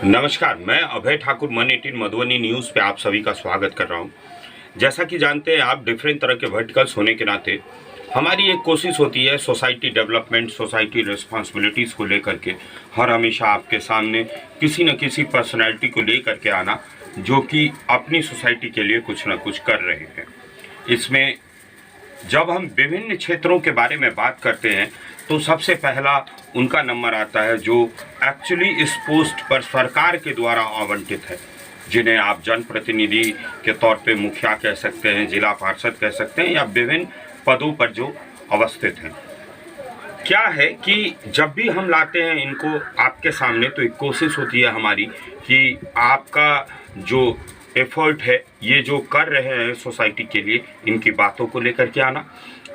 नमस्कार, मैं अभय ठाकुर मन18 मधुबनी न्यूज़ पे आप सभी का स्वागत कर रहा हूं। जैसा कि जानते हैं आप, डिफरेंट तरह के वर्टिकल्स होने के नाते हमारी एक कोशिश होती है सोसाइटी डेवलपमेंट, सोसाइटी रिस्पॉन्सिबिलिटीज़ को लेकर के हर हमेशा आपके सामने किसी न किसी पर्सनैलिटी को लेकर के आना जो कि अपनी सोसाइटी के लिए कुछ न कुछ कर रहे हैं। इसमें जब हम विभिन्न क्षेत्रों के बारे में बात करते हैं तो सबसे पहला उनका नंबर आता है जो एक्चुअली इस पोस्ट पर सरकार के द्वारा आवंटित है, जिन्हें आप जनप्रतिनिधि के तौर पे मुखिया कह सकते हैं, जिला पार्षद कह सकते हैं, या विभिन्न पदों पर जो अवस्थित हैं। क्या है कि जब भी हम लाते हैं इनको आपके सामने तो एक कोशिश होती है हमारी कि आपका जो एफर्ट है, ये जो कर रहे हैं सोसाइटी के लिए, इनकी बातों को लेकर के आना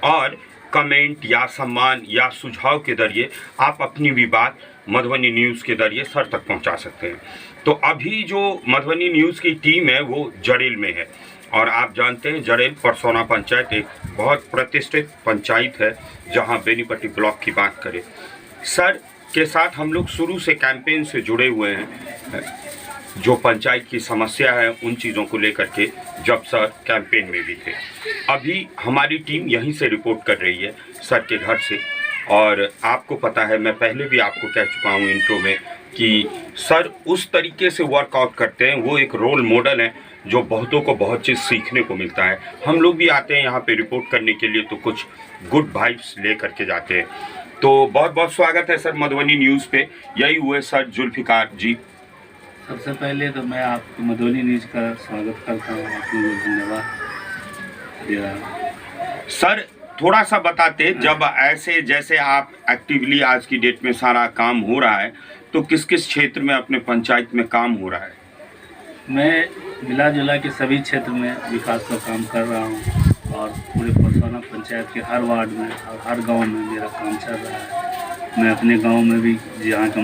और कमेंट या सम्मान या सुझाव के जरिए आप अपनी भी बात मधुबनी न्यूज़ के जरिए सर तक पहुंचा सकते हैं। तो अभी जो मधुबनी न्यूज़ की टीम है वो जड़ेल में है और आप जानते हैं जड़ेल परसौना पंचायत एक बहुत प्रतिष्ठित पंचायत है। जहां बेनीपट्टी ब्लॉक की बात करें, सर के साथ हम लोग शुरू से कैंपेन से जुड़े हुए हैं। जो पंचायत की समस्या है उन चीज़ों को लेकर के जब सर कैंपेन में भी थे, अभी हमारी टीम यहीं से रिपोर्ट कर रही है सर के घर से। और आपको पता है, मैं पहले भी आपको कह चुका हूँ इंट्रो में कि सर उस तरीके से वर्कआउट करते हैं, वो एक रोल मॉडल है जो बहुतों को बहुत चीज़ सीखने को मिलता है। हम लोग भी आते हैं यहाँ पे रिपोर्ट करने के लिए तो कुछ गुड वाइब्स ले करके जाते हैं। तो बहुत बहुत स्वागत है सर मधुबनी न्यूज़ पे। यही हुए सर जुल्फिकार जी। सबसे पहले तो मैं आपकी मधुबनी न्यूज़ का स्वागत करता हूँ, आपको धन्यवाद। सर थोड़ा सा बताते, जब ऐसे जैसे आप एक्टिवली आज की डेट में सारा काम हो रहा है तो किस किस क्षेत्र में अपने पंचायत में काम हो रहा है? मैं मिला जुला के सभी क्षेत्र में विकास का काम कर रहा हूँ और पूरे परसौना पंचायत के हर वार्ड में और हर गांव में मेरा काम चल रहा है। मैं अपने गांव में भी, जहाँ का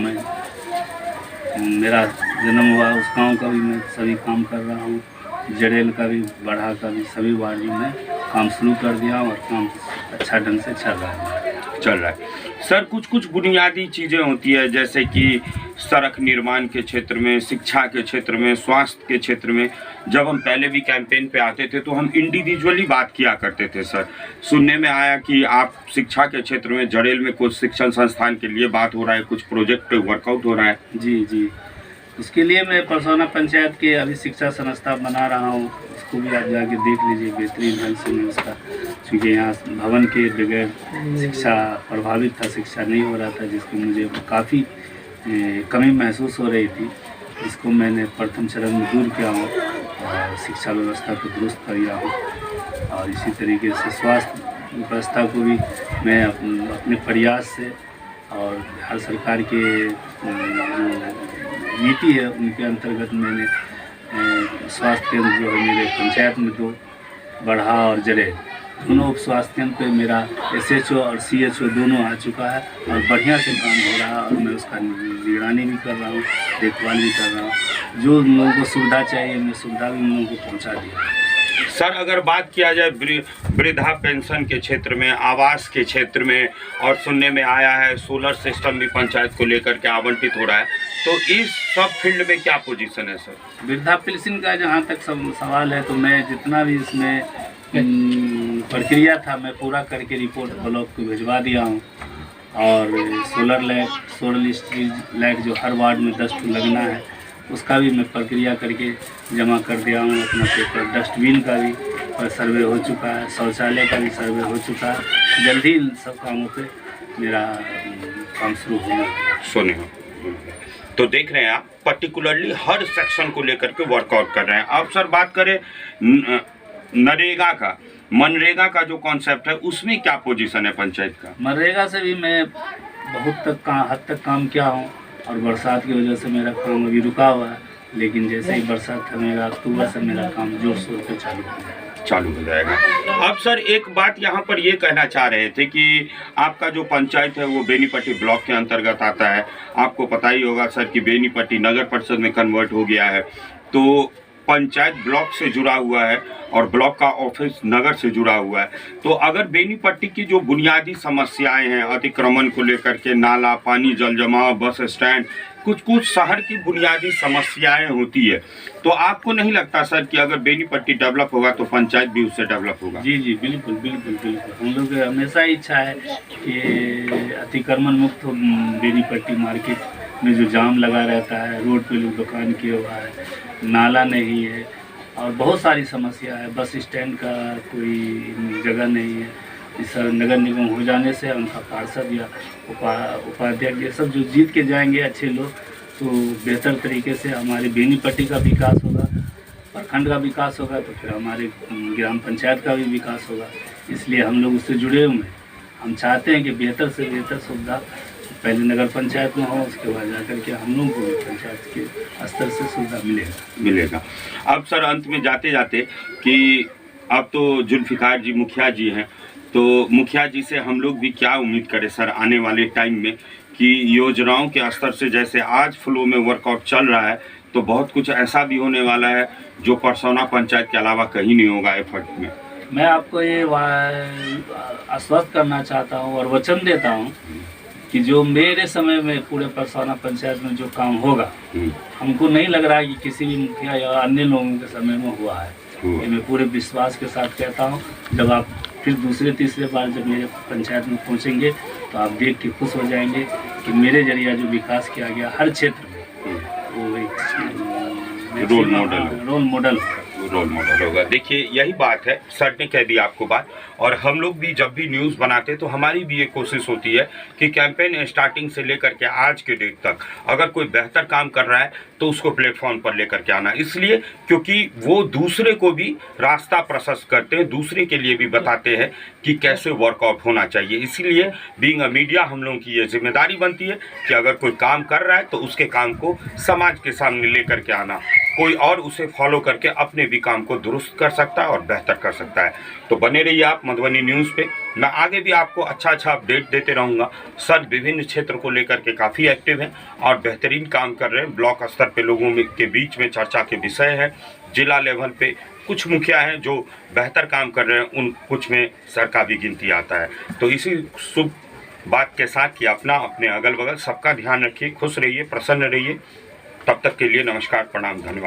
मेरा जन्म हुआ उस गांव का भी मैं सभी काम कर रहा हूँ। जड़ेल का भी, बढ़ा का भी, सभी वार्डों में काम शुरू कर दिया और काम अच्छा ढंग से चल रहा है। सर कुछ बुनियादी चीज़ें होती है जैसे कि सड़क निर्माण के क्षेत्र में, शिक्षा के क्षेत्र में, स्वास्थ्य के क्षेत्र में। जब हम पहले भी कैंपेन पे आते थे तो हम इंडिविजुअली बात किया करते थे। सर सुनने में आया कि आप शिक्षा के क्षेत्र में जड़ेल में कुछ शिक्षण संस्थान के लिए बात हो रहा है, कुछ प्रोजेक्ट पे वर्कआउट हो रहा है। जी, उसके लिए मैं परसौना पंचायत के अभी शिक्षा संस्था बना रहा हूँ। उसको भी आप जाके देख लीजिए, बेहतरीन ढंग से मैं उसका, क्योंकि यहाँ भवन के बगैर शिक्षा प्रभावित था, शिक्षा नहीं हो रहा था, जिसको मुझे काफ़ी कमी महसूस हो रही थी। इसको मैंने प्रथम चरण में दूर किया हूँ और शिक्षा व्यवस्था को दुरुस्त किया हूँ। और इसी तरीके से स्वास्थ्य व्यवस्था को भी मैं अपने प्रयास से और बिहार सरकार के नीति है उनके अंतर्गत मैंने स्वास्थ्य केंद्र जो है मेरे पंचायत में 2, बढ़ा और जड़ेल, दोनों उप स्वास्थ्य केंद्र पे मेरा SHO और CHO दोनों आ चुका है और बढ़िया से काम हो रहा है और मैं उसका निगरानी भी कर रहा हूँ, देखभाल भी कर रहा हूँ। जो उन लोगों को सुविधा चाहिए मैं सुविधा भी उन लोगों को पहुँचा दिया। सर अगर बात किया जाए वृद्धा पेंशन के क्षेत्र में, आवास के क्षेत्र में, और सुनने में आया है सोलर सिस्टम भी पंचायत को लेकर के आवंटित हो रहा है, तो इस सब फील्ड में क्या पोजीशन है सर? वृद्धा पेंशन का जहाँ तक सवाल है तो मैं जितना भी इसमें प्रक्रिया था मैं पूरा करके रिपोर्ट ब्लॉक को भिजवा दिया हूँ। और सोलर लाइट जो हर वार्ड में 10 लगना है उसका भी मैं प्रक्रिया करके जमा कर दिया हूँ। अपना पेपर डस्टबिन का भी सर्वे हो चुका है, शौचालय का भी सर्वे हो चुका है। जल्दी इन सब कामों पे मेरा काम शुरू होना। तो देख रहे हैं आप, पर्टिकुलरली हर सेक्शन को लेकर के वर्कआउट कर रहे हैं। अब सर बात करें नरेगा का, मनरेगा का जो कॉन्सेप्ट है उसमें क्या पोजीशन है पंचायत का? मनरेगा से भी मैं बहुत हद तक काम किया हूँ और बरसात की वजह से मेरा काम अभी रुका हुआ है, लेकिन जैसे ही बरसात थमेगा अक्टूबर से मेरा काम जोर शोर से चालू हो जाएगा। अब सर एक बात यहाँ पर ये कहना चाह रहे थे कि आपका जो पंचायत है वो बेनीपट्टी ब्लॉक के अंतर्गत आता है। आपको पता ही होगा सर कि बेनीपट्टी नगर परिषद में कन्वर्ट हो गया है। तो पंचायत ब्लॉक से जुड़ा हुआ है और ब्लॉक का ऑफिस नगर से जुड़ा हुआ है। तो अगर बेनीपट्टी की जो बुनियादी समस्याएं हैं, अतिक्रमण को लेकर के, नाला, पानी, जल जमाव, बस स्टैंड, कुछ शहर की बुनियादी समस्याएं होती है, तो आपको नहीं लगता सर कि अगर बेनीपट्टी डेवलप होगा तो पंचायत भी उससे डेवलप होगा? जी जी, बिल्कुल बिल्कुल बिल्कुल। हम लोग की हमेशा इच्छा है कि अतिक्रमण मुक्त हो बेनीपट्टी मार्केट में। जो जाम लगा रहता है, रोड पे लोग दुकान किए हुआ है, नाला नहीं है और बहुत सारी समस्या है। बस स्टैंड का कोई जगह नहीं है। इस नगर निगम हो जाने से उनका पार्षद या उपाध्यक्ष ये सब जो जीत के जाएंगे अच्छे लोग, तो बेहतर तरीके से हमारे बेनीपट्टी का विकास होगा, प्रखंड का विकास होगा, तो फिर हमारे ग्राम पंचायत का भी विकास होगा। इसलिए हम लोग उससे जुड़े हुए हैं। हम चाहते हैं कि बेहतर से बेहतर सुविधा पहले नगर पंचायत में हो, उसके बाद जाकर के हम लोग को भी पंचायत के स्तर से सुविधा मिलेगा। अब सर अंत में जाते जाते कि अब तो जुल्फिकार जी मुखिया जी हैं, तो मुखिया जी से हम लोग भी क्या उम्मीद करें सर आने वाले टाइम में कि योजनाओं के स्तर से जैसे आज फ्लो में वर्कआउट चल रहा है, तो बहुत कुछ ऐसा भी होने वाला है जो परसौना पंचायत के अलावा कहीं नहीं होगा एफर्ट में? मैं आपको ये आश्वस्त करना चाहता हूँ और वचन देता हूँ कि जो मेरे समय में पूरे परसौना पंचायत में जो काम होगा, हमको नहीं लग रहा है कि किसी भी मुखिया या अन्य लोगों के समय में हुआ है। ये मैं पूरे विश्वास के साथ कहता हूँ। जब आप फिर दूसरे तीसरे बार जब मेरे पंचायत में पहुँचेंगे तो आप देख के खुश हो जाएंगे कि मेरे जरिए जो विकास किया गया हर क्षेत्र में, वो एक रोल मॉडल होगा। देखिए यही बात है, सर ने कह दी आपको बात। और हम लोग भी जब भी न्यूज़ बनाते तो हमारी भी ये कोशिश होती है कि कैंपेन स्टार्टिंग से लेकर के आज के डेट तक अगर कोई बेहतर काम कर रहा है तो उसको प्लेटफॉर्म पर लेकर के आना, इसलिए क्योंकि वो दूसरे को भी रास्ता प्रशस्त करते हैं, दूसरे के लिए भी बताते हैं कि कैसे वर्कआउट होना चाहिए। इसीलिए बीइंग अ मीडिया हम लोगों की ये जिम्मेदारी बनती है कि अगर कोई काम कर रहा है तो उसके काम को समाज के सामने लेकर के आना, कोई और उसे फॉलो करके अपने भी काम को दुरुस्त कर सकता है और बेहतर कर सकता है। तो बने रहिए आप मधुबनी न्यूज़ पे, मैं आगे भी आपको अच्छा अपडेट देते रहूँगा। सर विभिन्न क्षेत्र को लेकर के काफ़ी एक्टिव हैं और बेहतरीन काम कर रहे हैं। ब्लॉक स्तर पे लोगों के बीच में चर्चा के विषय है। जिला लेवल पे कुछ मुखिया हैं जो बेहतर काम कर रहे हैं, उन कुछ में सर का भी गिनती आता है। तो इसी शुभ बात के साथ कि अपना अपने अगल बगल सबका ध्यान रखिए, खुश रहिए, प्रसन्न रहिए। तब तक के लिए नमस्कार, प्रणाम, धन्यवाद।